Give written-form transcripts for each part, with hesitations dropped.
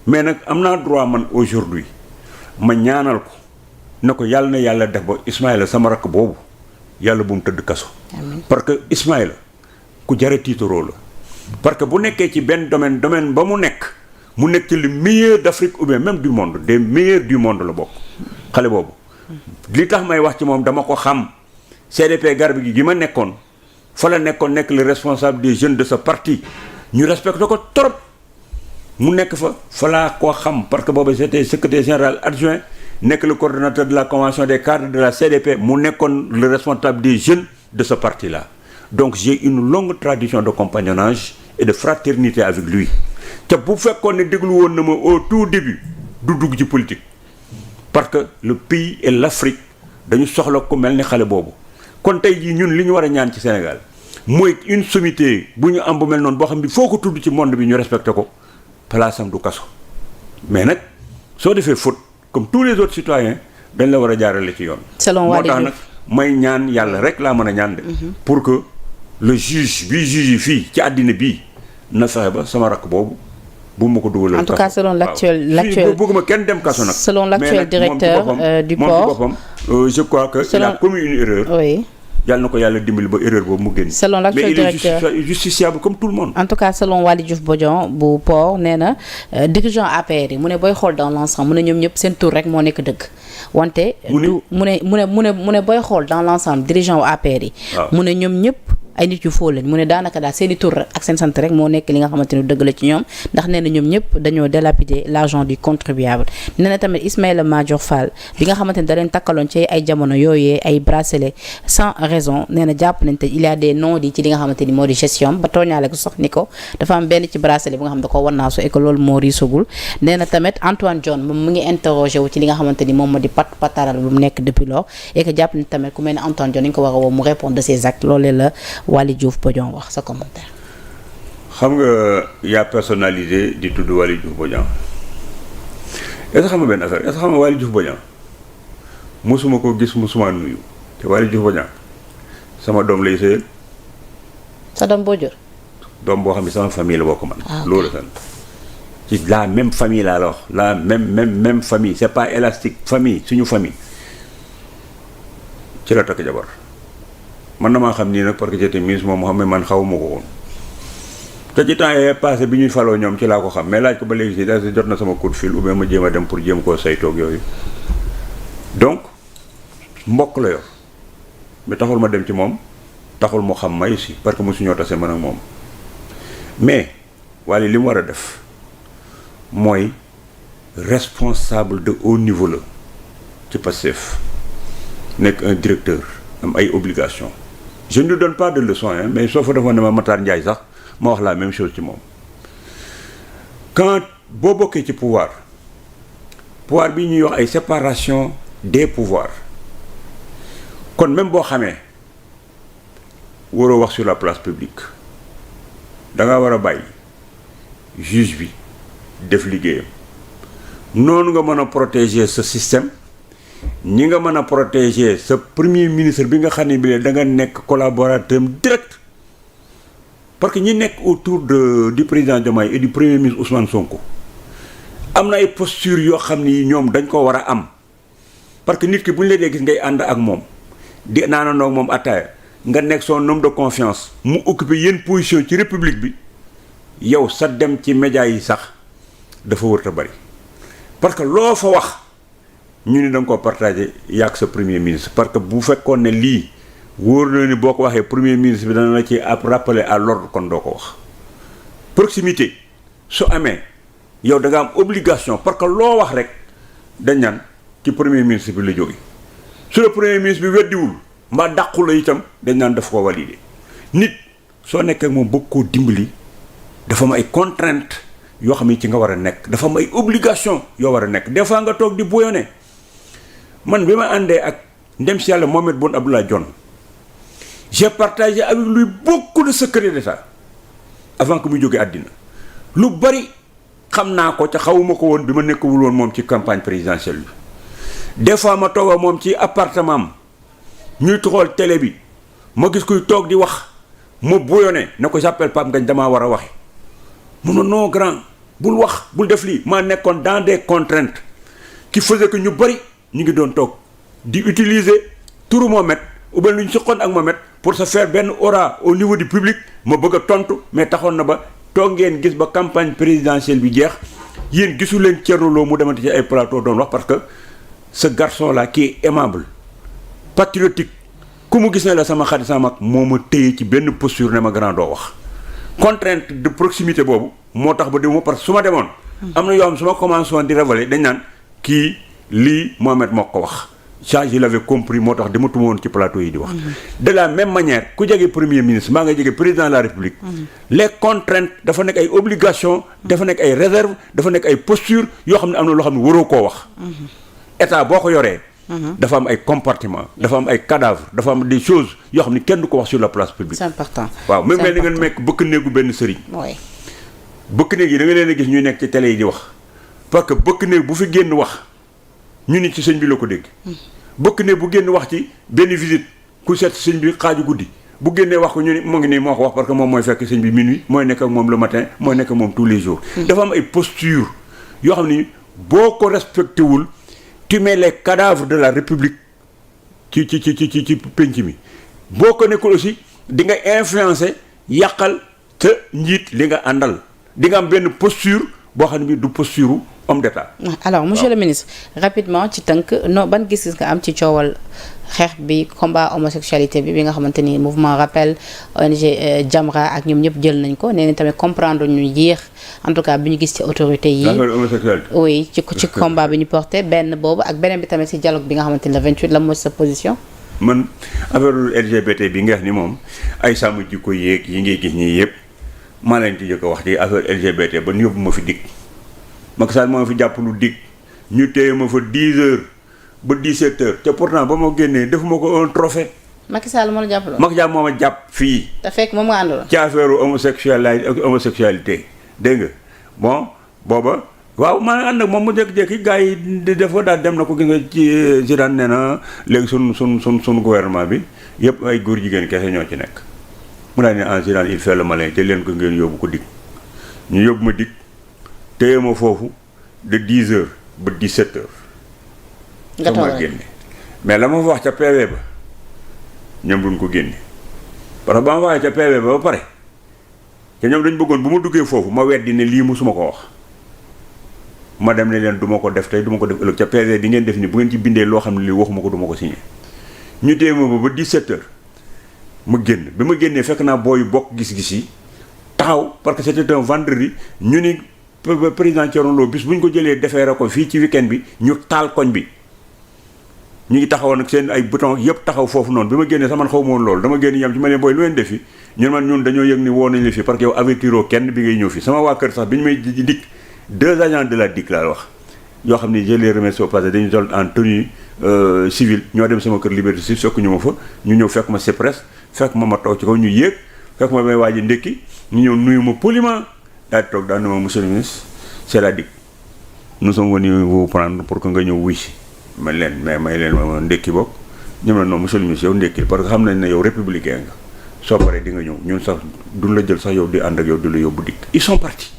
mais nag am naa droit man aujourd'hui ma ñaanal ko ne ko yàlla na yàlla def ba Ismaïla sama rakk boobu yàlla bu mu tëdd kaso. parce que Ismaïla ku jare tiitaroo la. parce que bu nekkee ci benn domaine ba mu nekk ci le meilleur d'Afrique ou bien même du monde des meilleurs du monde la bokk xale boobu. li tax may wax ci moom dama ko xam CDP Garbi gi ma nekkoon fa la nekkoon nekk le responsable des jeunes de ce parti ñu respecté ko trop mu nekk fa laa koo xam parce que boobu c'était secrétaire général adjoint nekk le coordonnateur de la convention des cadres de la CDP mu nekkoon le responsable des jeunes de ce parti là donc j'ai une longue tradition de compagnonnage et de fraternité avec lui te bu fekkoon ne déglu woon na ma au tout début du dugg ci politique parce que le pays et l'Afrique dañu soxla ku mel ni xale boobu kon tey jii ñun li ñu war a ñaan ci Sénégal mooy une sommité bu ñu am bu mel noonu boo xam ne foo ko tudd ci monde bi ñu respecté ko place am du kaso mais nag soo defee faute comme tous les autres citoyens dañ la war a jaarale ci yoon. selon moo tax nag may ñaan yàlla rek laa mën a ñaan de. pour que le juge bii juge fii ci àddina bii na fexe ba sama rakk boobu bu ma ko dugalal. en tout cas selon l'actuel bëgguma kenn dem kaso nag. selon l'actuel directeur du port moom ci boppam je crois que il a commis une erreur. oui. yàlla na ko yàlla dimbali ba erreur boobu mu génn. selon l'actuel directeur mais il est justiciable comme tout le monde. en tout cas selon Waly Diouf Bodian bu port nee na dirigeant APR yi mu ne booy xool dans l'ensemble mu ne ñoom ñëpp seen tur rek moo nekk dëgg wante. mu ne booy xool dans l'ensemble dirigeant wu APR yi. mu ne ñoom ñëpp ay nit yu foo lañ mu ne daanaka daal seen i tur ak seen sant rek moo nekk li nga xamante ni dëgg la ci ñoom ndax nee na ñoom ñëpp dañoo dilapider l'argent du contribuable nee na tamit Ismaïla Madior Fall bi nga xamante ni da leen takkaloon ci ay jamono yooyee ay bracelet sans raison nee na jàpp nañ te il y a des non-dits ci li nga xamante ni moo di gestion ba tooñaale ko sax ni ko dafa am benn ci bracelet bi nga xam da ko wannaasu et que loolu moo riisagul nee na tamit Antoine Diome moom mu ngi interrogé wu ci li nga xamante ni moom moo di pataral bu mu nekk depuis lors et que jàpp nañ tamit ku mel ne Antoine Diome nañ ko war a woo mu répondre de ses actes loolee la Waly Diouf Bodian wax sa commentaire. xam nga yaa personnalisé di tudd Waly Diouf Bodian est-ce que xam nga benn affaire est-ce que xam nga Waly Diouf Bodian mosuma ko gis mosuma nuyu te Waly Diouf Bodian sama doom lay sëyal. sa doom boo jur. doom boo xam ne sama famille la bokk man. loolu la ci la même famille laa la wax la même famille c'est pas élastique famille suñu famille ci la takk jabar. man na maa xam nii nag parce que j'étais ministre moom moo xam ne man xawuma ko woon te ci temps yii passé bi ñuy faloo ñoom ci laa ko xam mais laaj ko ba léegi si daal jot na sama coup de fil ou bien ma jéem a dem pour jéem koo saytoog yooyu donc mbokk la yor mais taxul ma dem ci moom taxul mu xam ma aussi parce que mosuñoo tase man ak moom mais Waly li mu war a def mooy responsable de haut niveau la ci Pastef nekk un directeur am ay obligations. je ne lui donne pas de leçon hein mais soo fa defoon ne ma Matar Ndiaye sax ma wax la même chose ci moom quand boo bokkee ci pouvoir bi ñuy wax ay séparation des pouvoirs kon même boo xamee waroo wax sur la place publique da nga war a bàyyi juge bi def liggéeyam noonu nga mën a protéger ce système ñi nga mën a protéger sa premier ministre bi nga xam ne bi da nga nekk collaborateur direct parce que ñi nekk autour du président Diomaye et du premier ministre Ousmane Sonko am na ay postures yoo xam ni ñoom dañ ko war a am parce que nit ki bu ñu la dee gis ngay ànd ak moom di naanandoo ak moom ataaya nga nekk son homme de confiance mu occupé yenn position ci république bi yow sa dem ci médias yi sax dafa wërta bari parce que loo fa wax ñu ni da nga ko partagé yàgg sa premier ministre parce que bu fekkoon ne lii wóor na ni boo ko waxee premier ministre bi dana la ci ab rappeler à l'ordre kon doo ko wax proximité su amee yow da nga am obligation parce que loo wax rek dañ naan ci premier ministre bi la jóge su le premier ministre bi weddiwul mbaa dàqu la itam dañ naan daf ko valider nit soo nekkee ak moom bëgg koo dimbali dafa am ay contraintes yoo xam ne ci nga war a nekk dafa am ay obligation yoo war a nekk des fois nga toog di bouillonner man bi ma àndee ak ndem si yàlla Mohamed Boun Abdallah Dionne j'ai partagé avec lui beaucoup de secrets d'État avant que muy jógee àddina lu bari xam naa ko ca xawuma ko woon bi ma nekkul woon moom ci campagne présidentielle bi des fois ma toog ak moom ci appartement am ñuy xool télé bi ma gis kuy toog di wax ma bouillonné ne ko j'appelle Pape Ngagne damaa war a waxe mun na non grand bul wax bul def lii maa nekkoon dans des contraintes qui faisaient que ñu bëri ñu ngi doon toog di utiliser turu Mohamed ou bien lu ñu suqoon ak Mohamed pour se faire benn aura au niveau du public ma bëgg a tontu mais taxoon na ba toog ngeen gis ba campagne présidentielle bi jeex yéen gisu leen Thierno Lo mu demante ci ay plateau doon wax parce que ce garçon là qui est aimable patriotique ku mu gis ne la sama xarit sama mag moo ma téye ci benn posture ne ma grand doo wax contrainte de proximité boobu moo tax ba demuma parce que su ma demoon am na yoo xam su ma commencé woon di révéler dañ naan kii lii Mohamed moo ko wax ça je l'avais compris moo tax dematuma woon ci plateau yi di wax de la même manière ku jege premier ministre maa nga jege président de la république les contraintes dafa nekk ay obligations dafa nekk ay réserves dafa nekk ay postures yoo xam ne am na loo xam ne waroo koo wax état boo ko yoree dafa am ay comportement dafa am ay cadavres dafa am des choses yoo xam ne kenn du ko wax sur la place publique. c'est important. waaw même mel ni nga nekk bëkk néegu benn sëriñ. oui. bëkk néeg yi da nga leen a gis ñuy nekk ci télé yi di wax parce que bëkk néeg bu fi génn wax ñu nit ci sëñ bi la ko dégg. bëkk néeg bu génn wax ci benn visite ku seet sëñ bi xaaju guddi bu génnee wax ko ñu ni mu ngi nii moo ko wax parce que moom mooy fekk sëñ bi minuit mooy nekk ak moom le matin mooy nekk ak moom tous les jours. dafa am ay postures yoo xam ni boo ko respecté wul. tu mets les cadavres de la république ci penc mi boo ko nekkul aussi di nga influencer yàqal te njiit li nga àndal di nga am benn posture boo xam ne bi du posture homme d'état. alors monsieur le ministre rapidement ci tënk non ban gis-gis nga am ci coowal xeex bi combat homosexualité bi nga xamante ni mouvement rappel ONG Jamra ak ñoom ñëpp jël nañ ko nee nañ tamit comprendre ñu yéex en tout cas bi ñu gis ci autorité yi. homosexualité. oui ci combat bi ñu porté benn boobu ak beneen bi tamit ci dialogue bi nga xamante ni le 28 la mooy sa position. man affaire LGBT bi nga wax ni moom ay sàmm jikko yéeg yi ngay gis ñii yëpp maa leen ci jëkk a wax ci affaire LGBT ba yóbbu ma fi dikk Macky Sall moo fi jàpp lu dikk ñu téye ma fa 10 heures ba 17 heures te pourtant ba ma génnee defuma ko un trophée. Macky Sall moo la jàppaloon. Macky Sall moo ma jàpp fii. te fekk moom nga àndaloon. ci affaire homosexualité dégg nga bon booba waaw maa ànd ak moom mu jékki-jékki gars yi dafa daal dem na ko gis nga ci Zidane nee na léegi sun gouvernement bi yëpp ay góor jigéen kese ñoo ci nekk mu daal ne en Zidane il fait le malin jël leen ko ngeen yóbbu ko dikk ñu yóbbu ma dikk téye ma foofu de 10 heures ba 17 heures. nga toog ma génne mais la ma fa wax ca PV ba ñoom duñ ko génne parce que ba ma waxee ca PV ba pare te ñoom dañ bëggoon bu ma duggee foofu ma weddi ne lii musuma ko wax ma dem ne leen du ma ko def tey du ma ko def ëllëg ca PV bi ngeen def ni bu ngeen ci bindee loo xam ne lii waxuma ko du ma ko signé ñu téye ma ba 17 heures ma génn bi ma génnee fekk naa booy bokk gis-gis yi taxaw parce que c'était un vendredi ñu ni président Thierno Lo bis bu ñu ko jëlee defeere ko fii ci week-end bi ñu taal koñ bi ñu ngi taxawoon ak seen ay bouton yëpp taxaw foofu noonu bi ma génnee sax man xaw ma woon loolu dama génn yam ci ma leen booy lu leen def fi ñun dañoo yëg ni woo nañ la fi parce que yow avertiroo kenn bi ngay ñëw fi sama waa kër sax bi ñu may dikk 2 agents de la DIC laa wax yoo xam ni je les remercie au passé dañu sol en tenue civile ñoo dem sama kër Liberté 6 fekk ñu ma fa ñu ñëw fekk ma Cyprès fekk ma toog ci kaw ñu yéeg fekk ma may waaji ndékki ñu ñëw nuyu ma poliment daal di toog daal ne ma monsieur le ministre c'est la DIC nous sommes venus vous prendre pour que nga ñëw wuy si may leen ma ndékki bokk ñoom la non monsieur le ministre yow ndékki parce que xam nañ ne yow républicain nga soo paree di nga ñëw ñun sax duñ la jël sax yow di ànd ak yow di la yóbbu DIC ils sont partis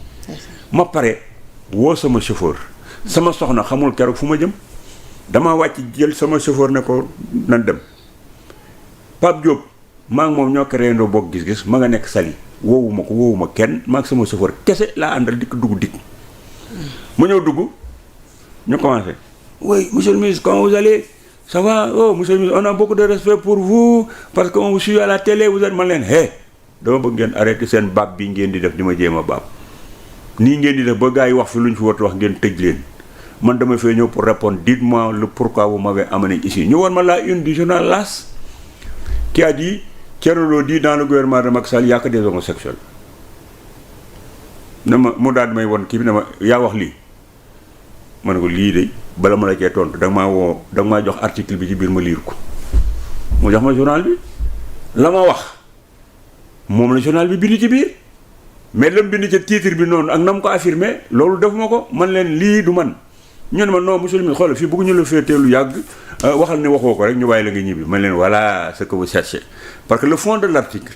ma pare woo sama chauffeur sama soxna xamul keroog fu ma jëm damaa wàcc jël sama chauffeur ne ko nan dem Pape Diop maa ngi moom ñoo créé ndoo bokk gis-gis ma nga nekk Saly woowuma kenn maa ngi sama chauffeur kese laa àndal dikk dugg DIC ma ñëw dugg ñu commencé oui monsieur le ministre comment vous allez ça va oh monsieur le ministre on a beaucoup de respect pour vous parce que on vous suit à la télé vous êtes man leen dama bëgg ngeen arrêté seen baab bi ngeen di def di ma jéem a baab nii ngeen di def ba gars yi wax fi lu ñu fi war wax ngeen tëj leen man dama fee ñëw pour répondre dites-moi le pourquoi vous m'avez amené ici ñu woon ma la une du journal L'As qui a dit Thierno Lo dit dans le gouvernement de Macky Sall il y a que des homosexuels ne ma mu daal di may won kii bi ne ma yaa wax lii ma ne ko lii de bala ma la cee tontu da nga maa jox article bi ci biir ma liir ko mu jox ma journal bi la ma wax moom la journal bi bind ci biir mais lam bind ca titre bi noonu ak na mu ko affirmé loolu defuma ko man leen lii du man ñu ne ma non monsieur le ministre xoolal fii bëgguñu la féetee lu yàgg waxal ne waxoo ko rek ñu bàyyi la nga ñibbi man leen voilà ce que vous cherchez parce que le fond de l'article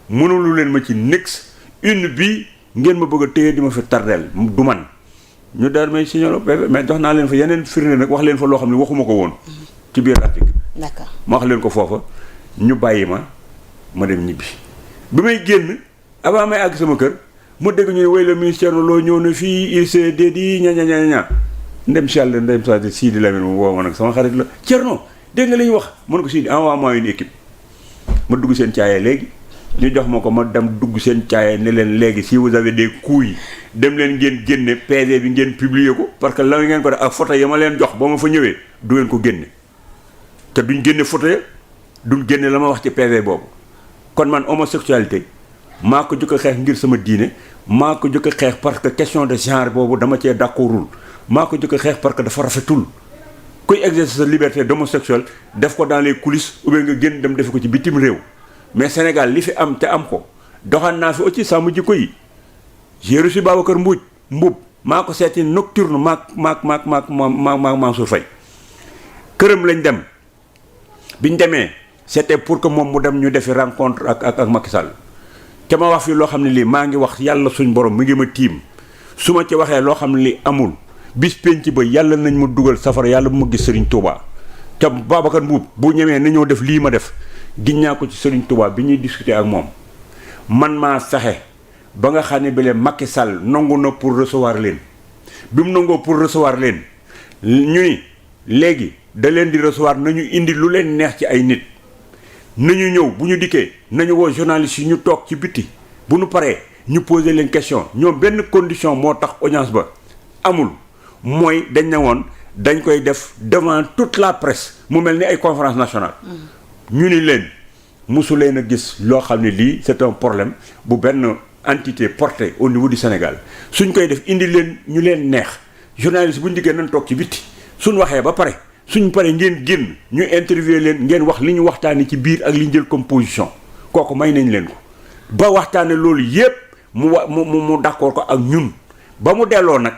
mënulu leen ma ci nix une bi ngeen ma bëgg a téye di ma fi tardeel du man ñu daal may signalé PV mais jox naa leen fa yeneen firnde nag wax leen fa loo xam ne waxuma ko woon ci biir article. d'accord ma wax leen ko foofa ñu bàyyi ma dem ñibbi bi may génn avant may àgg sama kër mu dégg ñu ne way la ministère loo ñëw na fii il s'est dédié ña ndem si yàlla ndem saa Sidi Lamine mu woo ma nag sama xarit la Thierno dégg nga li ñu wax mën ko Sidi envoie-moi une équipe ma dugg seen caaya léegi ñu jox ma ko ma dem dugg seen caaya ne leen léegi si vous avez des couilles dem leen ngeen génne PV bi ngeen publier ko parce que la ngeen ko def ak photo yi ma leen jox ba ma fa ñëwee du ngeen ko génne te duñ génne photo ya duñ génne la ma wax ci PV boobu kon man homosexualité maa ko jëkk a xeex ngir sama diine maa ko jëkk a xeex parce que question de genre boobu dama cee d'accordul maa ko jëkk a xeex parce que dafa rafetul kuy exercer sa liberté d'homosexuel def ko dans les coulisses ou bien nga génn dem defe ko ci bitim réew mais Sénégal li fi am te am ko doxaan naa fi aussi sàmm jikko yi j'ai reçu Babacar Mbub maa ko seeti nocturne maak Mansour Faye këram lañ dem biñ demee c'était pour que moom mu dem ñu defi rencontre ak Macky Sall te ma wax fii loo xam ne lii maa ngi wax yàlla suñ borom mi ngi ma tiim su ma ci waxee loo xam ne lii amul bis penc ba yàlla nañ ma dugal safara yàlla bu ma gis Serigne Touba te Babacar Mboup bu ñemee na ñëw def lii ma def giñ naa ko ci Serigne Touba bi ñuy discuter ak moom man maa fexe ba nga xam ne bi leen Macky Sall nangu na pour recevoir leen bi mu nangoo pour recevoir leen ñu ni léegi da leen di recevoir nañu indi lu leen neex ci ay nit nañu ñëw bu ñu dikkee nañu woo journalistes yi ñu toog ci biti bu ñu paree ñu poser leen question ñoom benn condition moo tax audience ba amul mooy dañ ne woon dañ koy def devant toute la presse mu mel ni ay conférence nationale ñu ni leen mosu leen a gis loo xam ne lii c'est un problème bu benn entité portée au niveau du Sénégal suñ koy def indi leen ñu leen neex journaliste bu ñu dikkee nañ toog ci biti suñ waxee ba pare suñ paree ngeen génn ñu interviewer leen ngeen wax li ñu waxtaanee ci biir ak li ñu jël comme position kooku may nañ leen ko ba waxtaane loolu yépp mu d'accord ko ak ñun ba mu delloo nag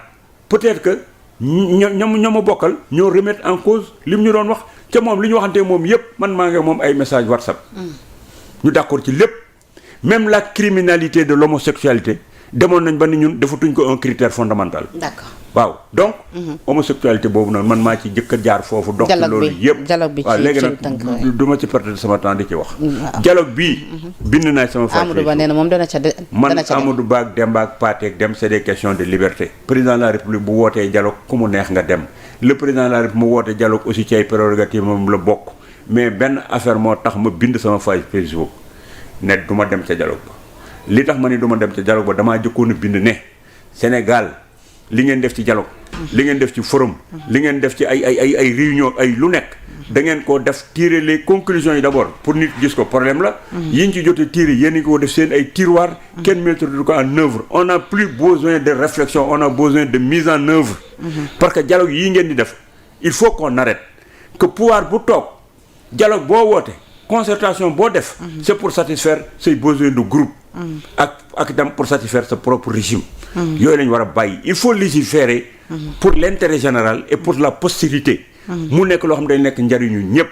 peut-être que ñoo ma bokkal ñoo remettre en cause li mu ñu doon wax ca moom li ñu waxantee moom yépp man maa ngi moom ay message WhatsApp ñu d'accord ci lépp même la criminalité de l'homosexualité demoon nañ ba ni ñun defatuñ ko un critère fondamental. D'accord. waaw donc. homosexualité boobu nag man maa ci jëkk a jaar foofu. dox loolu yëpp dialogue bi waaw léegi nag du ma ci perdre sama temps di ci wax. dialogue bii. bind naa sama. Amadou Ba nee na moom dana ca man Amadou Ba ak Demba ak Pathé ak dem c'est des questions de liberté. président de la République bu wootee dialogue ku mu neex nga dem le président de la République mu wootee dialogue aussi ci ay prérogatives moom la bokk mais benn affaire moo tax ma bind sama page Facebook ne du ma dem ca dialogue ba. li tax ma ni du ma dem ca dialogue ba damaa jëkkoon a bind ne Sénégal li ngeen def ci dialogue li ngeen def ci forum li ngeen def ci ay réunion ay lu nekk da ngeen koo def tirer les conclusions yi d'abord pour nit gis ko problème la yiñ ci jotee tirer yéen ngi ko def seen ay tiroir kenn mettre ko en œuvre on n'a plus besoin de réflexion on a besoin de mise en œuvre parce que dialogue yii ngeen di def il faut qu'on arrête que pouvoir bu toog dialogue boo woote concertation boo def c'est pour satisfaire ses besoins de groupe ak dem pour satisfaire sa propre régime yooyu lañu war a bàyyi il faut légiférer pour l'intérêt général et pour la postérité mu nekk loo xam ne dañ nekk njariñu ñëpp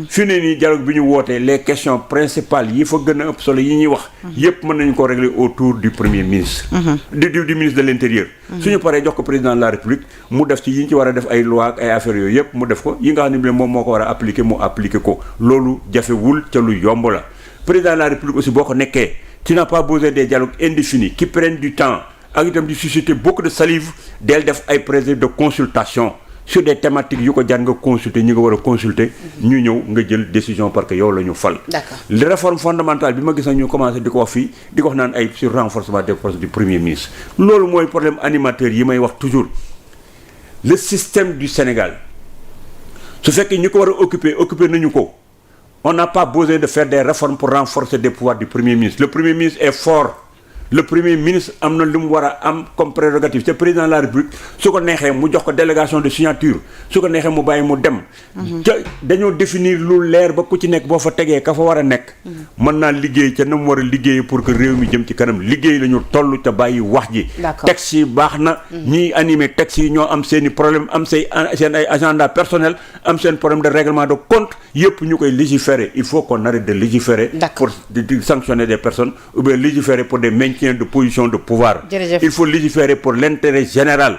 fi ne nii dialogue bi ñu wootee les questions principales yi fa gën a ëpp solo yi ñuy wax yëpp mën nañu ko régler autour du premier ministre du ministre de l'intérieur suñu paree jox ko président de la république mu def ci yi ñu ci war a def ay loi ak ay affaires yooyu yëpp mu def ko yi nga xam ne moom moo ko war a appliquer mu appliquer ko loolu jafewul ca lu yomb la président de la république aussi boo ko nekkee tu n'as pas besoin des dialogues indéfinis qui prennent du temps ak itam di susciter beaucoup de salive del def ay présidents de consultation sur des thématiques yu ko jar nga consulter ñi nga war a consulter ñu ñëw nga jël décision parce que yow la ñu fal. D'accord. Les réformes fondamentales bi ma gis nag ñu commencé di ko wax fii di ko wax naan ay sur renforcement des postes du premier ministre loolu mooy problème animateur yi may wax toujours le système du Sénégal su fekkee ñi ko war a occuper nañu ko on n'a pas besoin de faire des réformes pour renforcer des pouvoirs du premier ministre le premier ministre est fort le premier ministre am na lu mu war a am comme prérogative te président de la république su ko neexee mu jox ko délégation de signature su ko neexee mu bàyyi mu dem ca dañoo définir lu leer ba ku ci nekk boo fa tegee ka fa war a nekk mën naa liggéey ca na mu war a liggéey pour que réew mi jëm ci kanam liggéey la ñu toll te bàyyi wax ji texte yi baax na ñiy animé texte yi ñoo am seen i problème am seen ay agenda personnel am seen problème de règlement de compte yëpp ñu koy légiférer il faut qu'on arrête de légiférer pour de sanctionner des personnes ou bien légiférer pour des maintien quelqu'un de position de pouvoir. Jërëjëf. Il faut légiférer pour l'intérêt général.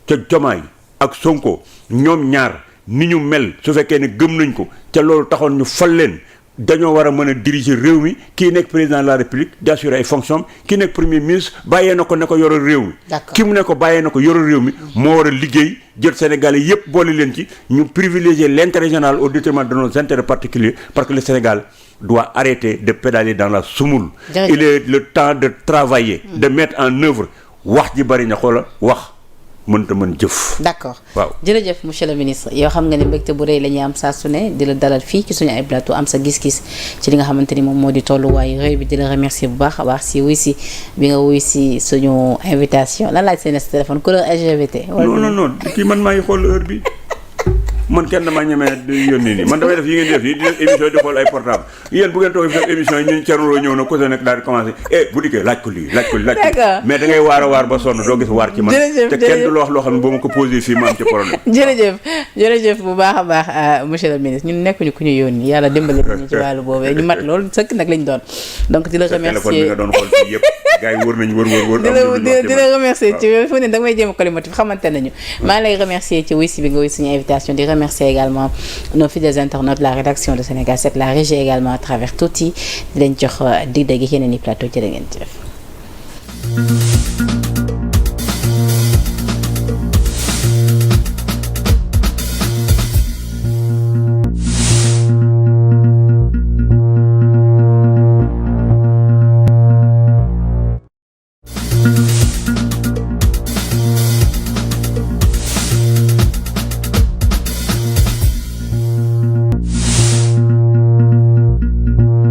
ca Diomaye ak Sonko ñoom ñaar ni ñu mel su fekkee ne gëm nañ ko ca loolu taxoon ñu fal leen dañoo war a mën a diriger réew mi kii nekk président de la république d'assurer ay fonctions kii nekk premier ministre bàyyee na ko ne ko yoral réew mi. D'accord. ki mu ne ko bàyyee na ko yoral réew mi moo war a liggéey jël Sénégalais yépp boole leen ci ñu privilégier l'intérêt général au détriment de nos intérêts particuliers parce que le Sénégal doit arrêter de pédaler dans la semoule. Jërëjëf. Il est le temps de travailler. De mettre en œuvre wax ji bari na xoola wax mënta mën jëf. d'accord waaw jërëjëf monsieur le ministre yow xam nga ne mbégte bu rëy la ñuy am saa su ne di la dalal fii ci suñu ay plateau am sa gis-gis ci li nga xamante ni moom moo di tolluwaayu réew bi di la remercier bu baax a baax si wuy si bi nga wuy si suñu invitation lan laaj seen téléphone couleur LGBT. non kii man maa ngi xool heure bi man kenn damaa ñemee di yónni nii man damay def yi ngeen def nii di def émission di xool ay portable yéen bu ngeen toog def émission yi ñun Thierno Lo ñëw na côté nag daal di commencé bu dikkee laaj ko lii D'accord. mais da ngay waar a waar ba sonn doo gis waar ci man Jërëjëf, te kenn du la wax loo xam ne boo ma ko posé fii ma am ci problème. jërëjëf bu baax a baax monsieur le ministre ñun nekkuñu ku ñu yónni yàlla dimbali ñu ci wàllu boobee ñu mat loolu sëkk nag lañ doon donc di la téléphone bi remercier nga doon xool fii yëpp gars yi wër nañu wër di la remercier ci fu ne da nga may jéem a collimatif xamante nañu maa ngi lay remercier ci wuy si bi nga wuy suñu invitation di remercier également nos fidèles internautes la rédaction de Sénégal 7 la régie également à travers tuuti di leen jox dig dégg yeneen i plateau jërë ngeen jëf